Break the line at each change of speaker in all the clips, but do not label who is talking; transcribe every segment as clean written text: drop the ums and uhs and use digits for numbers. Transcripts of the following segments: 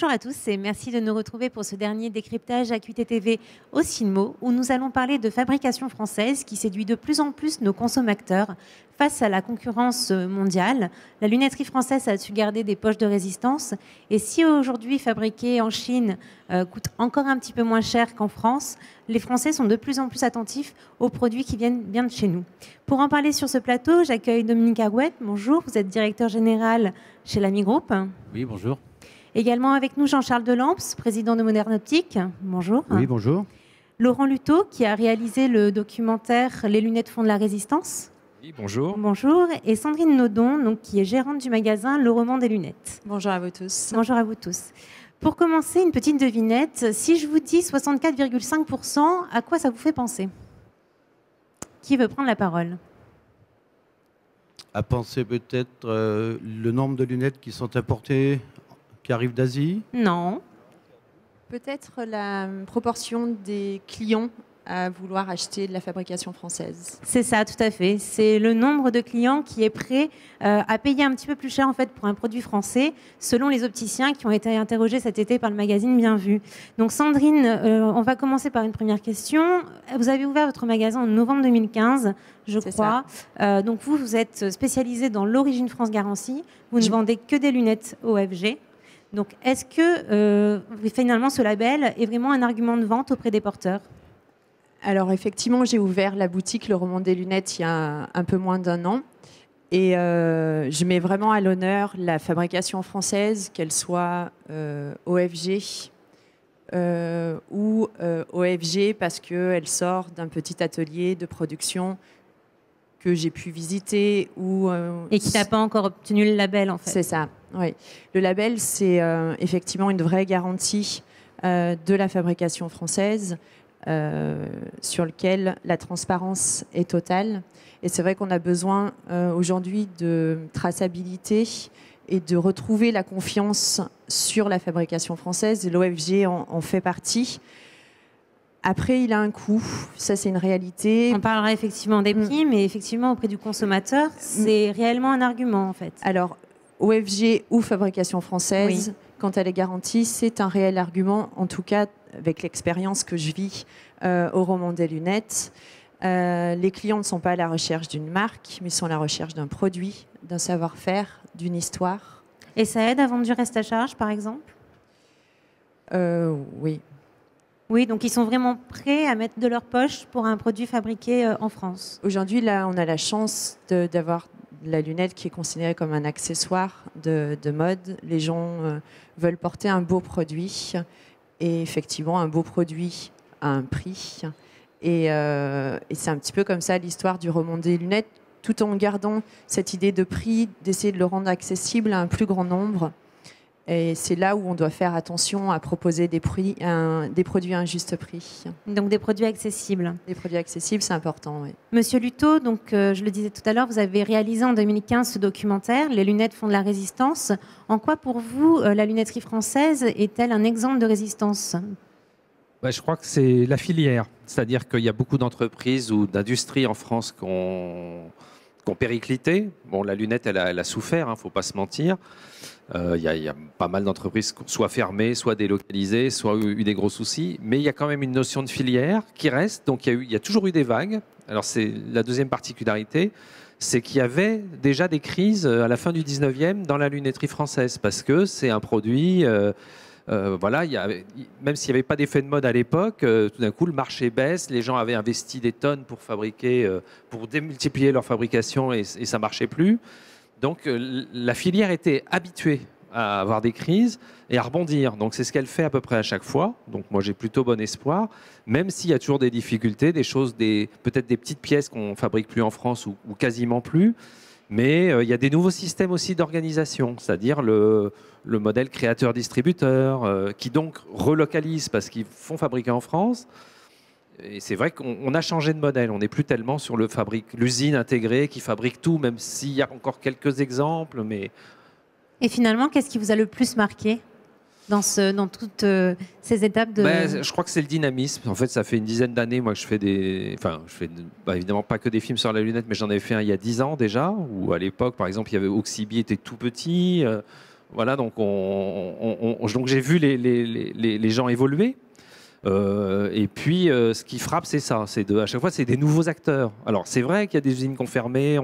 Bonjour à tous et merci de nous retrouver pour ce dernier décryptage Acuité TV au Silmo où nous allons parler de fabrication française qui séduit de plus en plus nos consommateurs face à la concurrence mondiale. La lunetterie française a su garder des poches de résistance et si aujourd'hui fabriquer en Chine coûte encore un petit peu moins cher qu'en France, les Français sont de plus en plus attentifs aux produits qui viennent bien de chez nous. Pour en parler sur ce plateau, j'accueille Dominique Arouet. Bonjour, vous êtes directeur général chez l'Ami Group.
Oui, bonjour.
Également avec nous Jean-Charles Delamps, président de Moderne Optique. Bonjour.
Oui, bonjour.
Laurent Luteau, qui a réalisé le documentaire Les lunettes font de la résistance.
Oui, bonjour.
Bonjour. Et Sandrine Naudon, donc, qui est gérante du magasin Le Roman des lunettes.
Bonjour à vous tous.
Bonjour à vous tous. Pour commencer, une petite devinette. Si je vous dis 64,5%, à quoi ça vous fait penser? Qui veut prendre la parole?
À penser peut-être le nombre de lunettes qui sont importées, qui arrivent d'Asie.
Non.
Peut-être la proportion des clients à vouloir acheter de la fabrication française.
C'est ça, tout à fait. C'est le nombre de clients qui est prêt à payer un petit peu plus cher en fait pour un produit français, selon les opticiens qui ont été interrogés cet été par le magazine Bien Vu. Donc Sandrine, on va commencer par une première question. Vous avez ouvert votre magasin en novembre 2015, je crois. Donc vous êtes spécialisé dans l'origine France garantie. Vous ne vendez que des lunettes OFG. Donc est-ce que finalement ce label est vraiment un argument de vente auprès des porteurs ?
Alors effectivement, j'ai ouvert la boutique Le Roman des lunettes il y a un peu moins d'un an. Et je mets vraiment à l'honneur la fabrication française, qu'elle soit OFG ou OFG parce qu'elle sort d'un petit atelier de production que j'ai pu visiter.
Et qui n'a pas encore obtenu le label en fait.
C'est ça, oui. Le label, c'est effectivement une vraie garantie de la fabrication française. Sur lequel la transparence est totale. Et c'est vrai qu'on a besoin aujourd'hui de traçabilité et de retrouver la confiance sur la fabrication française. Et l'OFG en fait partie. Après, il a un coût, ça c'est une réalité.
On parlera effectivement des prix, mais effectivement auprès du consommateur, c'est réellement un argument en fait.
Alors, OFG ou fabrication française, quand elle est garantie, c'est un réel argument, en tout cas avec l'expérience que je vis au Roman des lunettes. Les clients ne sont pas à la recherche d'une marque, mais sont à la recherche d'un produit, d'un savoir-faire, d'une histoire.
Et ça aide à vendre du reste à charge, par exemple?
Oui.
Oui, donc ils sont vraiment prêts à mettre de leur poche pour un produit fabriqué en France.
Aujourd'hui, là, on a la chance d'avoir la lunette qui est considérée comme un accessoire de mode. Les gens veulent porter un beau produit. Et effectivement, un beau produit à un prix. Et c'est un petit peu comme ça l'histoire du Roman des lunettes, tout en gardant cette idée de prix, d'essayer de le rendre accessible à un plus grand nombre. Et c'est là où on doit faire attention à proposer des produits à un juste prix.
Donc des produits accessibles.
Des produits accessibles, c'est important, oui.
Monsieur Luteau, donc, je le disais tout à l'heure, vous avez réalisé en 2015 ce documentaire, Les lunettes font de la résistance. En quoi pour vous, la lunetterie française est-elle un exemple de résistance ?
Je crois que c'est la filière. C'est-à-dire qu'il y a beaucoup d'entreprises ou d'industries en France qui ont périclité. Bon, la lunette, elle a souffert, il ne faut pas se mentir. Il y a pas mal d'entreprises soit fermées, soit délocalisées, soit eu des gros soucis. Mais il y a quand même une notion de filière qui reste. Donc il y a toujours eu des vagues. Alors c'est la deuxième particularité, c'est qu'il y avait déjà des crises à la fin du 19e dans la lunetterie française. Parce que c'est un produit... voilà, même s'il n'y avait pas d'effet de mode à l'époque, tout d'un coup le marché baisse, les gens avaient investi des tonnes pour fabriquer, pour démultiplier leur fabrication et ça ne marchait plus. Donc la filière était habituée à avoir des crises et à rebondir. Donc c'est ce qu'elle fait à peu près à chaque fois. Donc moi j'ai plutôt bon espoir, même s'il y a toujours des difficultés, des choses, peut-être des petites pièces qu'on ne fabrique plus en France ou quasiment plus. Mais il y a des nouveaux systèmes aussi d'organisation, c'est-à-dire le modèle créateur-distributeur, qui donc relocalise parce qu'ils font fabriquer en France. Et c'est vrai qu'on a changé de modèle. On n'est plus tellement sur l'usine intégrée qui fabrique tout, même s'il y a encore quelques exemples. Mais...
Et finalement, qu'est-ce qui vous a le plus marqué dans toutes ces étapes de...
Je crois que c'est le dynamisme. En fait, ça fait une dizaine d'années, moi, que je fais évidemment pas que des films sur la lunette, mais j'en avais fait un il y a 10 ans déjà, où à l'époque, par exemple, il y avait Oxybi était tout petit. Voilà, donc, donc j'ai vu les gens évoluer. Et puis, ce qui frappe, c'est ça. À chaque fois, c'est des nouveaux acteurs. Alors, c'est vrai qu'il y a des usines qui ont fermé.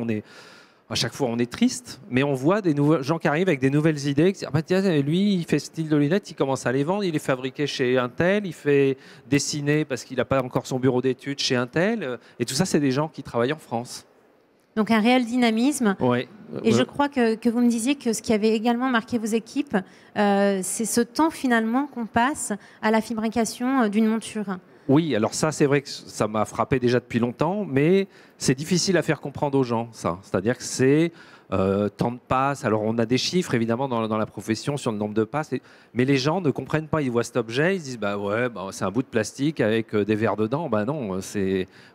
À chaque fois, on est triste, mais on voit des nouveaux gens qui arrivent avec des nouvelles idées. Qui disent, ah bah, tiens, lui, il fait ce style de lunettes, il commence à les vendre. Il est fabriqué chez un tel, il fait dessiner parce qu'il n'a pas encore son bureau d'études chez un tel. Et tout ça, c'est des gens qui travaillent en France.
Donc un réel dynamisme.
Ouais.
Et je crois que vous me disiez que ce qui avait également marqué vos équipes, c'est ce temps finalement qu'on passe à la fabrication d'une monture.
Oui, alors ça, c'est vrai que ça m'a frappé déjà depuis longtemps, mais c'est difficile à faire comprendre aux gens, ça. C'est-à-dire que c'est temps de passe. Alors, on a des chiffres, évidemment, dans la profession sur le nombre de passes, mais les gens ne comprennent pas. Ils voient cet objet, ils se disent, bah ouais, bah, c'est un bout de plastique avec des verres dedans. Bah non,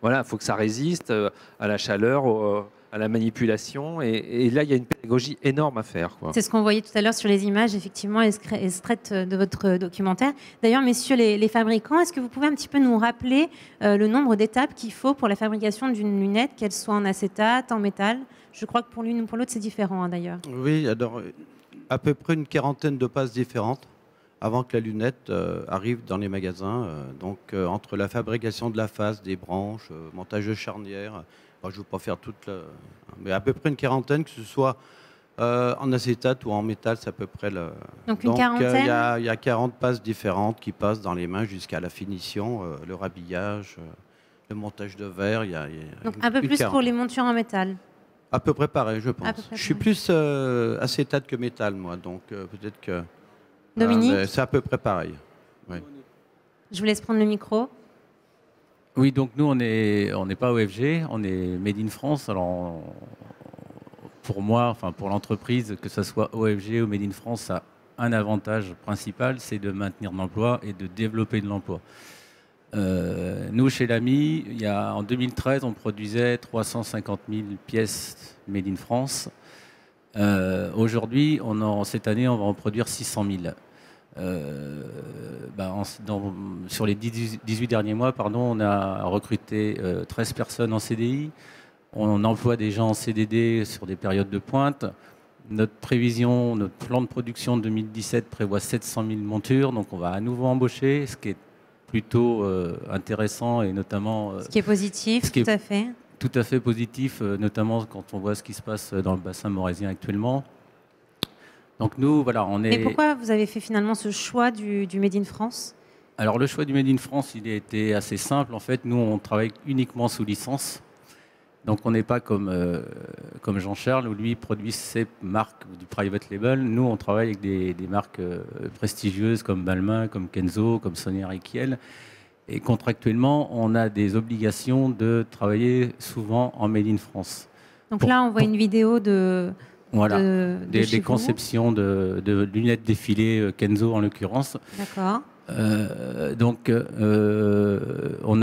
voilà, faut que ça résiste à la chaleur, à la manipulation. Et là, il y a une pédagogie énorme à faire, quoi.
C'est ce qu'on voyait tout à l'heure sur les images, effectivement, extraites de votre documentaire. D'ailleurs, messieurs les fabricants, est-ce que vous pouvez un petit peu nous rappeler le nombre d'étapes qu'il faut pour la fabrication d'une lunette, qu'elle soit en acétate, en métal? Je crois que pour l'une ou pour l'autre, c'est différent, hein, d'ailleurs.
Oui, alors à peu près une quarantaine de passes différentes avant que la lunette arrive dans les magasins. Entre la fabrication de la face, des branches, montage de charnières, je ne veux pas faire mais à peu près une quarantaine, que ce soit en acétate ou en métal, c'est à peu près le...
Donc une quarantaine.
Il y a 40 passes différentes qui passent dans les mains jusqu'à la finition, le rhabillage, le montage de verre.
Donc un peu plus pour les montures en métal.
À peu près pareil, je pense. Je suis plus acétate que métal, moi, donc peut-être que...
Dominique,
c'est à peu près pareil. Ouais.
je vous laisse prendre le micro.
Oui, donc nous, on n'est pas OFG, on est Made in France. Alors, pour moi, enfin pour l'entreprise, que ce soit OFG ou Made in France, ça a un avantage principal, c'est de maintenir de l'emploi et de développer de l'emploi. Nous, chez Lamy, en 2013, on produisait 350 000 pièces Made in France. Aujourd'hui, cette année, on va en produire 600 000. Sur les 18 derniers mois, on a recruté 13 personnes en CDI. On emploie des gens en CDD sur des périodes de pointe. Notre prévision, notre plan de production 2017 prévoit 700 000 montures. Donc on va à nouveau embaucher, ce qui est plutôt intéressant et notamment...
Ce qui est positif, tout à fait.
Tout à fait positif, notamment quand on voit ce qui se passe dans le bassin maurésien actuellement. Donc nous, voilà, on est...
Mais pourquoi vous avez fait finalement ce choix du Made in France?
Alors le choix du Made in France, il a été assez simple. En fait, nous, on travaille uniquement sous licence. Donc on n'est pas comme Jean-Charles, où lui produit ses marques du private label. Nous, on travaille avec des marques prestigieuses comme Balmain, comme Kenzo, comme Sonia Rykiel. Et contractuellement, on a des obligations de travailler souvent en Made in France.
Donc là, on voit une vidéo de...
Voilà, des conceptions de lunettes défilées, Kenzo en l'occurrence.
D'accord.
On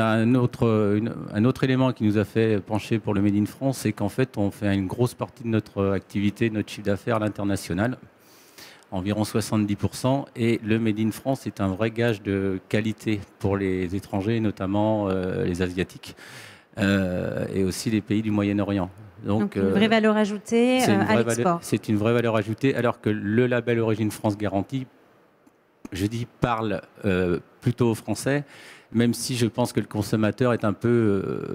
a un autre élément qui nous a fait pencher pour le Made in France, c'est qu'en fait, on fait une grosse partie de notre activité, notre chiffre d'affaires à l'international, environ 70%. Et le Made in France est un vrai gage de qualité pour les étrangers, notamment les Asiatiques, et aussi les pays du Moyen-Orient.
Donc une vraie valeur ajoutée à l'export.
C'est une vraie valeur ajoutée, alors que le label Origine France Garantie, parle plutôt aux Français, même si je pense que le consommateur est un peu...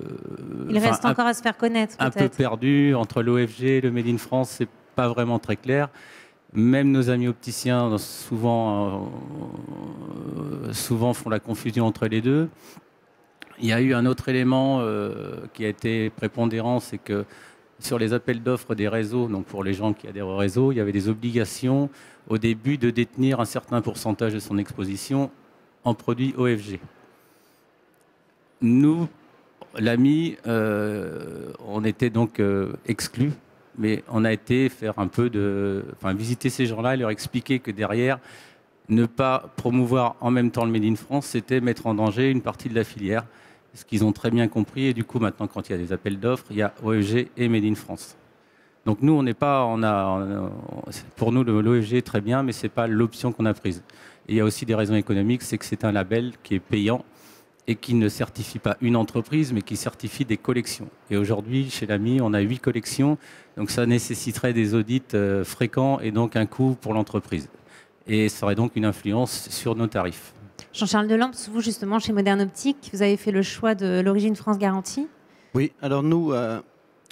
Il reste encore à se faire connaître,
un peu perdu entre l'OFG et le Made in France, c'est pas vraiment très clair. Même nos amis opticiens souvent font la confusion entre les deux. Il y a eu un autre élément qui a été prépondérant, c'est que sur les appels d'offres des réseaux, donc pour les gens qui adhèrent au réseau, il y avait des obligations au début de détenir un certain pourcentage de son exposition en produits OFG. Nous, Lamy, on était donc exclus, mais on a été visiter ces gens-là et leur expliquer que derrière, ne pas promouvoir en même temps le Made in France, c'était mettre en danger une partie de la filière. Ce qu'ils ont très bien compris, et du coup maintenant quand il y a des appels d'offres, il y a OFG et Made in France. Donc nous, pour nous l'OFG est très bien, mais ce n'est pas l'option qu'on a prise. Et il y a aussi des raisons économiques, c'est que c'est un label qui est payant et qui ne certifie pas une entreprise, mais qui certifie des collections. Et aujourd'hui, chez l'AMI, on a 8 collections, donc ça nécessiterait des audits fréquents et donc un coût pour l'entreprise. Et ça aurait donc une influence sur nos tarifs.
Jean-Charles Delambre, vous justement, chez Moderne Optique, vous avez fait le choix de l'origine France Garantie.
Oui, alors nous,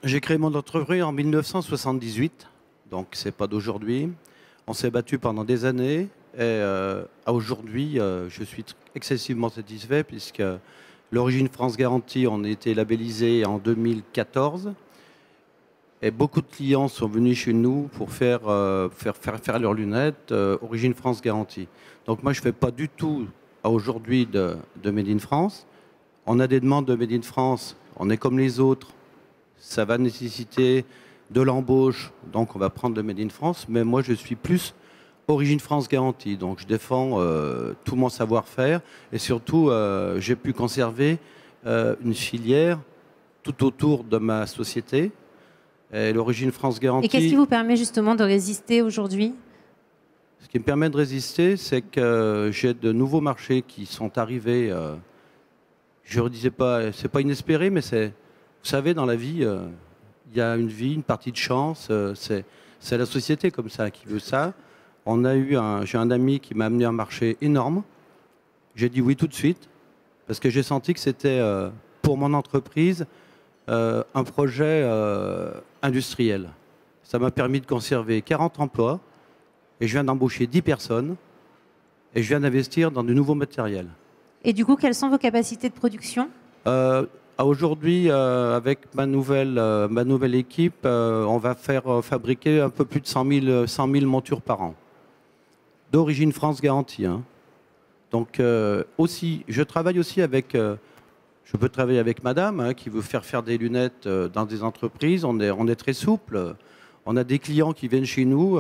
j'ai créé mon entreprise en 1978, donc c'est pas d'aujourd'hui. On s'est battu pendant des années et aujourd'hui, je suis excessivement satisfait puisque l'origine France Garantie, on a été labellisé en 2014 et beaucoup de clients sont venus chez nous pour faire leurs lunettes origine France Garantie. Donc moi, je fais pas du tout aujourd'hui de Made in France. On a des demandes de Made in France, on est comme les autres, ça va nécessiter de l'embauche, donc on va prendre le Made in France, mais moi je suis plus Origine France Garantie, donc je défends tout mon savoir-faire et surtout j'ai pu conserver une filière tout autour de ma société. Et l'Origine France Garantie...
Et qu'est-ce qui vous permet justement de résister aujourd'hui ?
Ce qui me permet de résister, c'est que j'ai de nouveaux marchés qui sont arrivés. Je ne disais pas, c'est pas inespéré, mais c'est, vous savez, dans la vie, il y a une vie, une partie de chance. C'est la société comme ça qui veut ça. J'ai un ami qui m'a amené un marché énorme. J'ai dit oui tout de suite parce que j'ai senti que c'était pour mon entreprise un projet industriel. Ça m'a permis de conserver 40 emplois et je viens d'embaucher 10 personnes et je viens d'investir dans du nouveau matériel.
Et du coup, quelles sont vos capacités de production ?
Aujourd'hui, avec ma nouvelle équipe, on va faire fabriquer un peu plus de 100 000 montures par an. D'origine France Garantie. Hein. Donc, je travaille aussi avec... je peux travailler avec madame hein, qui veut faire des lunettes dans des entreprises. On est très souple. On a des clients qui viennent chez nous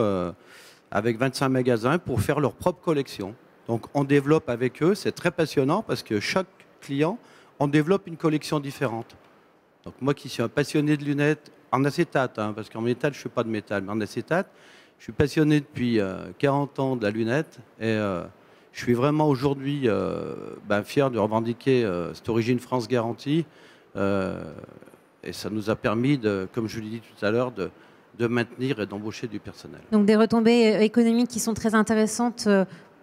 avec 25 magasins pour faire leur propre collection. Donc, on développe avec eux. C'est très passionnant parce que chaque client, on développe une collection différente. Donc, moi qui suis un passionné de lunettes en acétate, hein, parce qu'en métal, je ne fais pas de métal, mais en acétate, je suis passionné depuis 40 ans de la lunette et je suis vraiment aujourd'hui fier de revendiquer cette origine France Garantie et ça nous a permis, comme je l'ai dit tout à l'heure, de maintenir et d'embaucher du personnel.
Donc des retombées économiques qui sont très intéressantes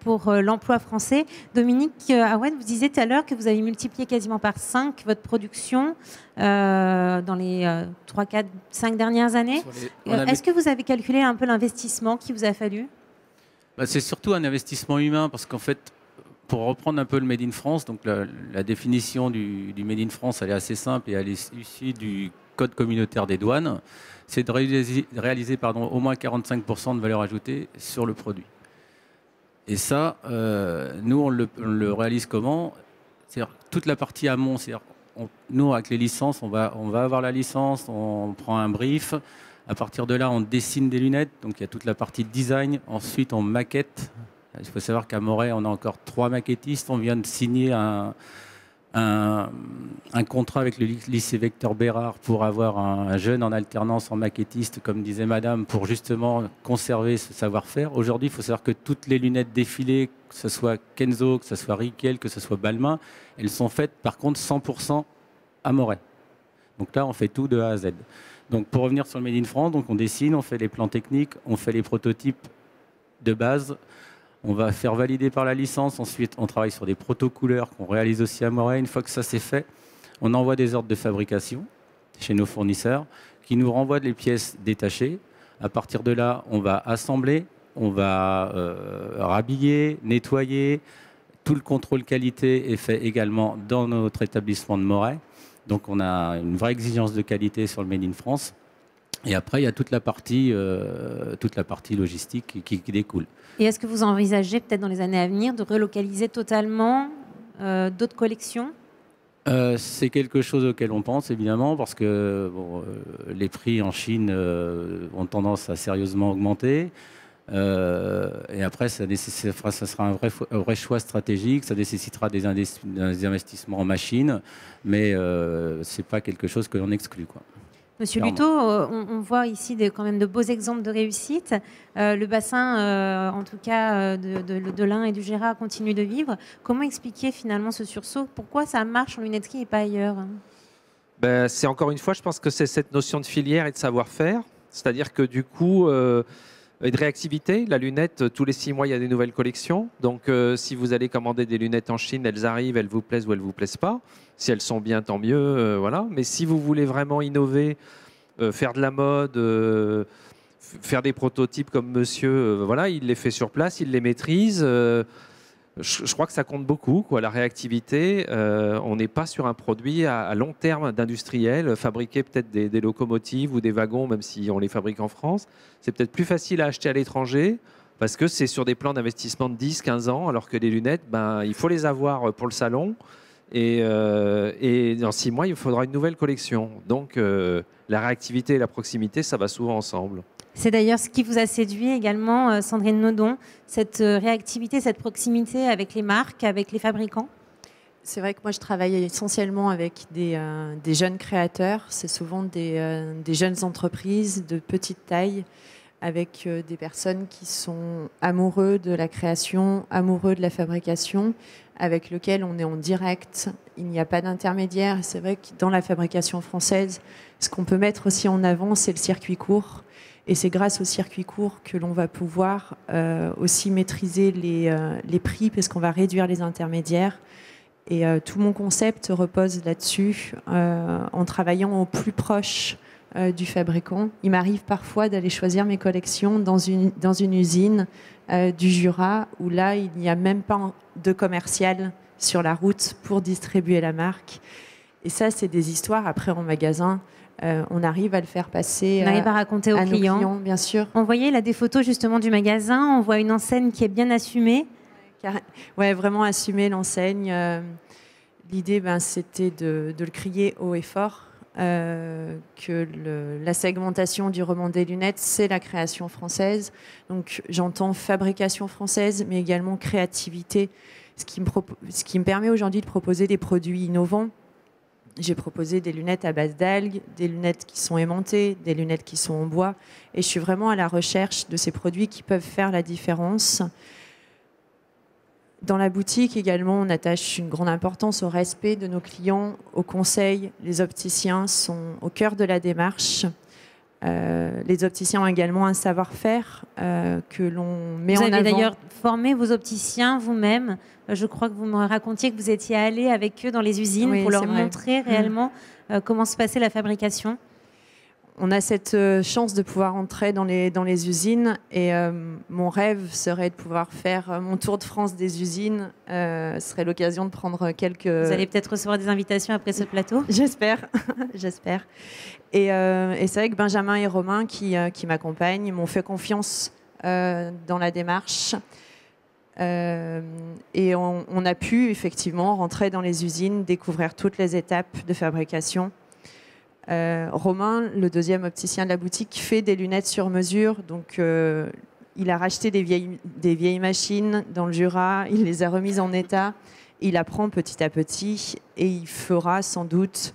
pour l'emploi français. Dominique Aouad, vous disiez tout à l'heure que vous avez multiplié quasiment par 5 votre production dans les 3, 4, 5 dernières années. Est-ce que vous avez calculé un peu l'investissement qu'il vous a fallu ?
C'est surtout un investissement humain parce qu'en fait, pour reprendre un peu le Made in France, donc la définition du Made in France, elle est assez simple et elle est issue du Code communautaire des douanes. C'est de réaliser au moins 45% de valeur ajoutée sur le produit. Et ça, nous, on le réalise comment ? C'est-à-dire toute la partie amont. Nous, avec les licences, on va avoir la licence, on prend un brief. À partir de là, on dessine des lunettes. Donc, il y a toute la partie design. Ensuite, on maquette. Il faut savoir qu'à Moret, on a encore 3 maquettistes. On vient de signer un contrat avec le lycée Vecteur Bérard pour avoir un jeune en alternance en maquettiste, comme disait madame, pour justement conserver ce savoir-faire. Aujourd'hui, il faut savoir que toutes les lunettes défilées, que ce soit Kenzo, que ce soit Riquel, que ce soit Balmain, elles sont faites par contre 100% à Moret. Donc là, on fait tout de A à Z. Donc pour revenir sur le Made in France, donc on dessine, on fait les plans techniques, on fait les prototypes de base. On va faire valider par la licence. Ensuite, on travaille sur des proto-couleurs qu'on réalise aussi à Moret. Une fois que ça c'est fait, on envoie des ordres de fabrication chez nos fournisseurs qui nous renvoient les pièces détachées. À partir de là, on va assembler, on va rhabiller, nettoyer. Tout le contrôle qualité est fait également dans notre établissement de Moret. Donc, on a une vraie exigence de qualité sur le Made in France. Et après, il y a toute la partie logistique qui découle.
Et est-ce que vous envisagez peut-être dans les années à venir de relocaliser totalement d'autres collections ?
C'est quelque chose auquel on pense évidemment parce que les prix en Chine ont tendance à sérieusement augmenter. Et après, ça sera un vrai choix stratégique. Ça nécessitera des investissements en machines, mais ce n'est pas quelque chose que l'on exclut, quoi.
Monsieur
Clairement.
Luto, on voit ici quand même de beaux exemples de réussite. Le bassin, en tout cas de l'Ain et du Gérard, continue de vivre. Comment expliquer finalement ce sursaut? Pourquoi ça marche en lunetterie et pas ailleurs?
Ben, c'est encore une fois, je pense que c'est cette notion de filière et de savoir-faire. C'est-à-dire que du coup, et de réactivité, la lunette, tous les 6 mois, il y a des nouvelles collections. Donc si vous allez commander des lunettes en Chine, elles arrivent, elles vous plaisent ou elles ne vous plaisent pas. Si elles sont bien, tant mieux. Voilà. Mais si vous voulez vraiment innover, faire de la mode, faire des prototypes comme monsieur, voilà, il les fait sur place, il les maîtrise. Je crois que ça compte beaucoup, quoi, la réactivité. On n'est pas sur un produit à long terme d'industriel, fabriquer peut-être des locomotives ou des wagons, même si on les fabrique en France. C'est peut-être plus facile à acheter à l'étranger parce que c'est sur des plans d'investissement de 10, 15 ans, alors que les lunettes, ben, il faut les avoir pour le salon. Et dans 6 mois, il faudra une nouvelle collection. Donc la réactivité et la proximité, ça va souvent ensemble.
C'est d'ailleurs ce qui vous a séduit également, Sandrine Naudon, cette réactivité, cette proximité avec les marques, avec les fabricants?
C'est vrai que moi, je travaille essentiellement avec des jeunes créateurs. C'est souvent des jeunes entreprises de petite taille, avec des personnes qui sont amoureux de la création, amoureux de la fabrication, avec lesquels on est en direct. Il n'y a pas d'intermédiaire. C'est vrai que dans la fabrication française, ce qu'on peut mettre aussi en avant, c'est le circuit court. Et c'est grâce au circuit court que l'on va pouvoir aussi maîtriser les prix, parce qu'on va réduire les intermédiaires. Et tout mon concept repose là-dessus, en travaillant au plus proche du fabricant. Il m'arrive parfois d'aller choisir mes collections dans une usine du Jura, où là, il n'y a même pas de commercial sur la route pour distribuer la marque. Et ça, c'est des histoires après en magasin. On arrive à le faire passer
On arrive à raconter aux
nos
clients,
bien sûr.
On voyait là des photos justement du magasin, on voit une enseigne qui est bien assumée.
Ouais, vraiment assumer l'enseigne. L'idée, c'était de le crier haut et fort, que la segmentation du roman des lunettes, c'est la création française. Donc j'entends fabrication française, mais également créativité, ce qui me permet aujourd'hui de proposer des produits innovants. J'ai proposé des lunettes à base d'algues, des lunettes qui sont aimantées, des lunettes qui sont en bois. Et je suis vraiment à la recherche de ces produits qui peuvent faire la différence. Dans la boutique également, on attache une grande importance au respect de nos clients, au conseil. Les opticiens sont au cœur de la démarche. Les opticiens ont également un savoir-faire que l'on met en avant.
Vous avez d'ailleurs formé vos opticiens vous-même. Je crois que vous me racontiez que vous étiez allé avec eux dans les usines pour leur montrer réellement comment se passait la fabrication.
On a cette chance de pouvoir entrer dans les usines et mon rêve serait de pouvoir faire mon tour de France des usines. Ce serait l'occasion de prendre quelques...
Vous allez peut-être recevoir des invitations après ce plateau.
J'espère, j'espère. Et c'est vrai que Benjamin et Romain qui m'accompagnent m'ont fait confiance dans la démarche. Et on a pu effectivement rentrer dans les usines, découvrir toutes les étapes de fabrication. Romain, le deuxième opticien de la boutique, fait des lunettes sur mesure. Donc, il a racheté des vieilles machines dans le Jura, il les a remises en état, il apprend petit à petit et il fera sans doute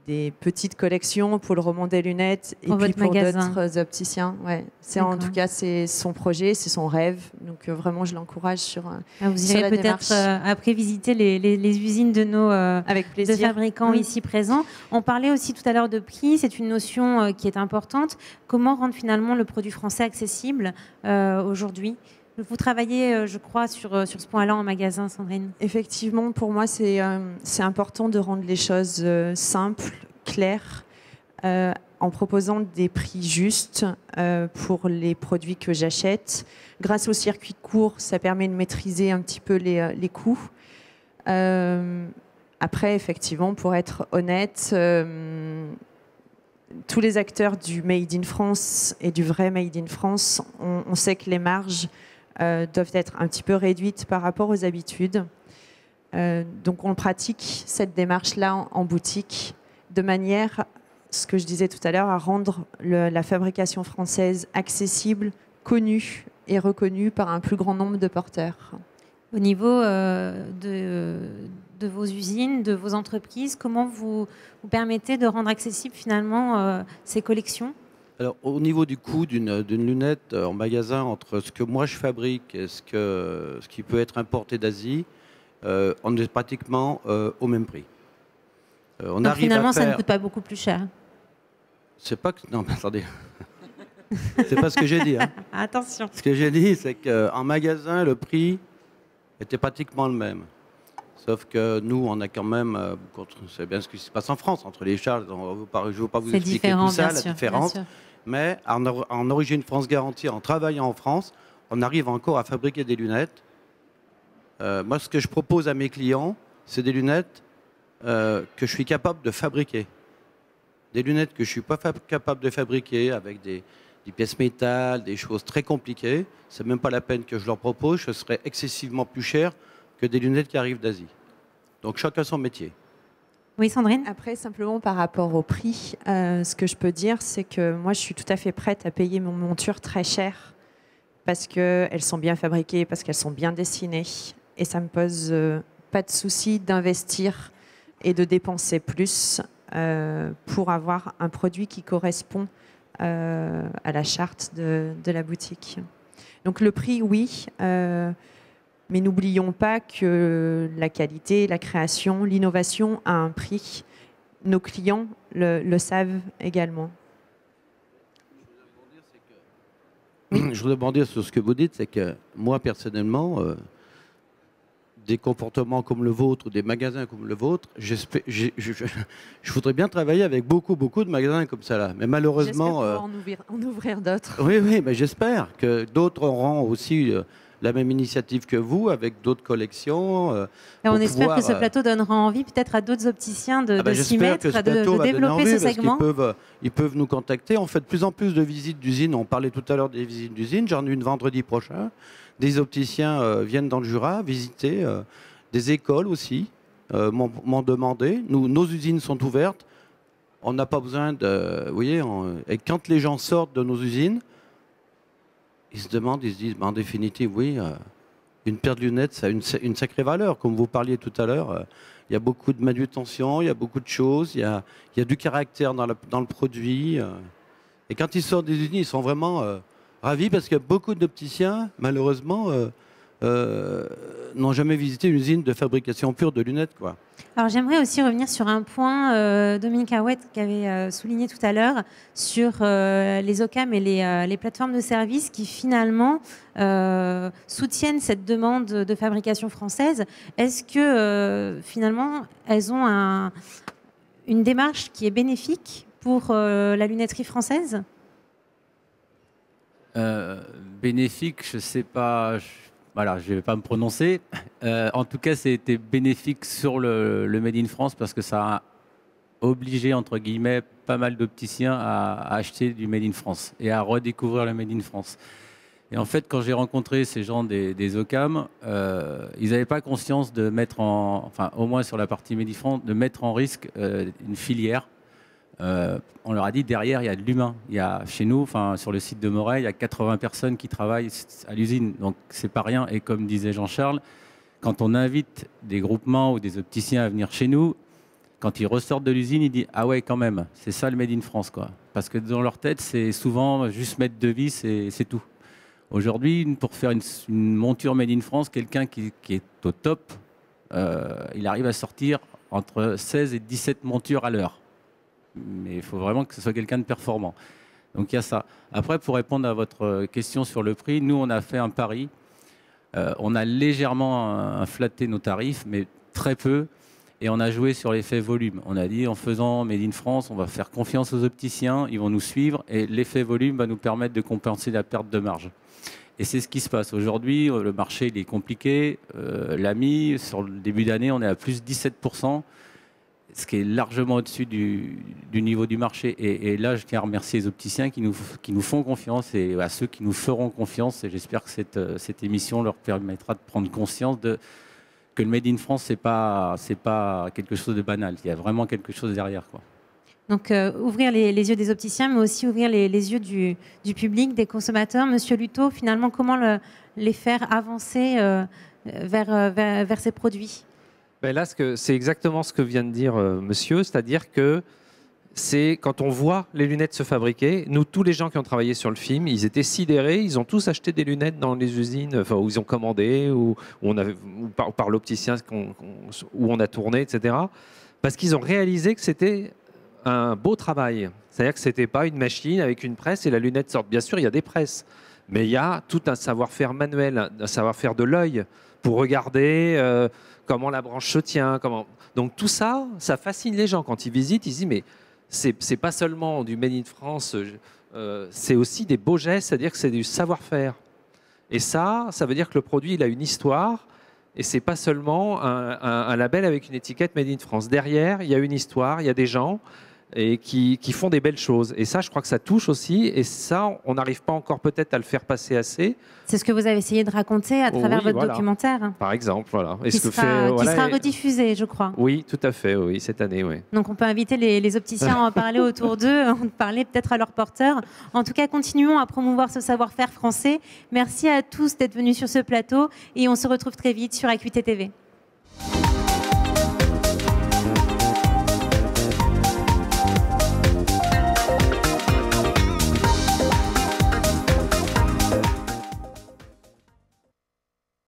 des petites collections pour le roman des lunettes et puis pour d'autres opticiens. Ouais. En tout cas, c'est son projet, c'est son rêve. Donc vraiment, je l'encourage sur
vous irez peut-être après visiter les usines de nos de fabricants ici présents. On parlait aussi tout à l'heure de prix. C'est une notion qui est importante. Comment rendre finalement le produit français accessible aujourd'hui ? Vous travaillez, je crois, sur ce point-là en magasin, Sandrine.
Effectivement, pour moi, c'est important de rendre les choses simples, claires, en proposant des prix justes pour les produits que j'achète. Grâce au circuit court, ça permet de maîtriser un petit peu les coûts. Après, effectivement, pour être honnête, tous les acteurs du Made in France et du vrai Made in France, on sait que les marges doivent être un petit peu réduites par rapport aux habitudes. Donc on pratique cette démarche-là en boutique de manière, ce que je disais tout à l'heure, à rendre la fabrication française accessible, connue et reconnue par un plus grand nombre de porteurs.
Au niveau de vos usines, de vos entreprises, comment vous permettez de rendre accessibles finalement ces collections?
Alors, au niveau du coût d'une lunette en magasin, entre ce que moi je fabrique et ce qui peut être importé d'Asie, on est pratiquement au même prix. On
Donc
arrive
finalement,
à
ça ne
faire...
coûte pas beaucoup plus cher.
C'est pas que... Non, mais attendez. C'est pas ce que j'ai dit. Hein.
Attention.
Ce que j'ai dit, c'est qu'en magasin, le prix était pratiquement le même. Sauf que nous, on a quand même... c'est bien ce qui se passe en France, entre les charges. Je ne veux pas vous expliquer tout ça, la différence. Mais en origine France Garantie, en travaillant en France, on arrive encore à fabriquer des lunettes. Moi, ce que je propose à mes clients, c'est des lunettes que je suis capable de fabriquer. Des lunettes que je ne suis pas capable de fabriquer avec des pièces métal, des choses très compliquées. Ce n'est même pas la peine que je leur propose. Ce serait excessivement plus cher que des lunettes qui arrivent d'Asie. Donc chacun son métier.
Oui, Sandrine?
Après, simplement par rapport au prix, ce que je peux dire, c'est que moi, je suis tout à fait prête à payer mes montures très chères parce qu'elles sont bien fabriquées, parce qu'elles sont bien dessinées. Et ça ne me pose pas de souci d'investir et de dépenser plus pour avoir un produit qui correspond à la charte de la boutique. Donc le prix, oui, mais n'oublions pas que la qualité, la création, l'innovation a un prix. Nos clients le savent également.
Je voudrais rebondir sur ce que vous dites, c'est que moi, personnellement, des comportements comme le vôtre, des magasins comme le vôtre, je voudrais bien travailler avec beaucoup de magasins comme ça là. Mais malheureusement...
J'espère en ouvrir d'autres.
Oui, mais j'espère que d'autres auront aussi la même initiative que vous, avec d'autres collections.
Et on espère que ce plateau donnera envie peut-être à d'autres opticiens de s'y mettre, de développer ce segment.
Ils peuvent nous contacter. On fait de plus en plus de visites d'usines. On parlait tout à l'heure des visites d'usines. J'en ai une vendredi prochain. Des opticiens viennent dans le Jura visiter. Des écoles aussi m'ont demandé. Nos usines sont ouvertes. On n'a pas besoin de... Vous voyez, et quand les gens sortent de nos usines, ils se demandent, ils se disent, en définitive, oui, une paire de lunettes, ça a une sacrée valeur. Comme vous parliez tout à l'heure, il y a beaucoup de manutention, il y a beaucoup de choses, il y a du caractère dans le produit. Et quand ils sortent des usines, ils sont vraiment ravis parce que beaucoup d'opticiens, malheureusement, n'ont jamais visité une usine de fabrication pure de lunettes, quoi.
Alors j'aimerais aussi revenir sur un point, Dominique Arouette qui avait souligné tout à l'heure, sur les OCAM et les plateformes de services qui finalement soutiennent cette demande de fabrication française. Est-ce que finalement elles ont une démarche qui est bénéfique pour la lunetterie française?
Bénéfique, je ne sais pas. Voilà, je ne vais pas me prononcer. En tout cas, c'était bénéfique sur le Made in France parce que ça a obligé, entre guillemets, pas mal d'opticiens à acheter du Made in France et à redécouvrir le Made in France. Et en fait, quand j'ai rencontré ces gens des OCAM, ils n'avaient pas conscience de mettre enfin, au moins sur la partie Made in France, de mettre en risque une filière. On leur a dit derrière il y a de l'humain. Il y a chez nous, enfin sur le site de Moret, il y a 80 personnes qui travaillent à l'usine, donc c'est pas rien. Et comme disait Jean-Charles, quand on invite des groupements ou des opticiens à venir chez nous, quand ils ressortent de l'usine, ils disent ah ouais quand même, c'est ça le Made in France quoi. Parce que dans leur tête c'est souvent juste mettre de vis et c'est tout. Aujourd'hui, pour faire une monture Made in France, quelqu'un qui est au top, il arrive à sortir entre 16 et 17 montures à l'heure. Mais il faut vraiment que ce soit quelqu'un de performant. Donc il y a ça. Après, pour répondre à votre question sur le prix, nous, on a fait un pari. On a légèrement flatté nos tarifs, mais très peu. Et on a joué sur l'effet volume. On a dit, en faisant Made in France, on va faire confiance aux opticiens, ils vont nous suivre, et l'effet volume va nous permettre de compenser la perte de marge. Et c'est ce qui se passe. Aujourd'hui, le marché il est compliqué. L'AMI, sur le début d'année, on est à plus 17%. Ce qui est largement au-dessus du niveau du marché. Et là, je tiens à remercier les opticiens qui nous font confiance et à ceux qui nous feront confiance. Et j'espère que cette émission leur permettra de prendre conscience que le Made in France, c'est pas quelque chose de banal. Il y a vraiment quelque chose derrière, quoi.
Donc, ouvrir les yeux des opticiens, mais aussi ouvrir les yeux du public, des consommateurs. Monsieur Luto, finalement, comment les faire avancer vers ces produits?
Ben là, c'est exactement ce que vient de dire monsieur, c'est-à-dire que c'est quand on voit les lunettes se fabriquer, nous, tous les gens qui ont travaillé sur le film, ils étaient sidérés, ils ont tous acheté des lunettes dans les usines, enfin, où ils ont commandé, ou par l'opticien où on a tourné, etc. Parce qu'ils ont réalisé que c'était un beau travail. C'est-à-dire que ce n'était pas une machine avec une presse et la lunette sort. Bien sûr, il y a des presses, mais il y a tout un savoir-faire manuel, un savoir-faire de l'œil pour regarder comment la branche se tient. Donc tout ça, ça fascine les gens. Quand ils visitent, ils se disent mais c'est pas seulement du Made in France, c'est aussi des beaux gestes, c'est-à-dire que c'est du savoir-faire. Et ça veut dire que le produit, il a une histoire, et c'est pas seulement un label avec une étiquette Made in France. Derrière, il y a une histoire, il y a des gens et qui font des belles choses. Et ça, je crois que ça touche aussi, et ça, on n'arrive pas encore peut-être à le faire passer assez.
C'est ce que vous avez essayé de raconter à travers votre documentaire.
Par exemple, voilà.
Qui sera rediffusé, je crois.
Oui, tout à fait, oui, cette année, oui.
Donc on peut inviter les opticiens à en parler autour d'eux, à en parler peut-être à leurs porteurs. En tout cas, continuons à promouvoir ce savoir-faire français. Merci à tous d'être venus sur ce plateau et on se retrouve très vite sur Acuité TV.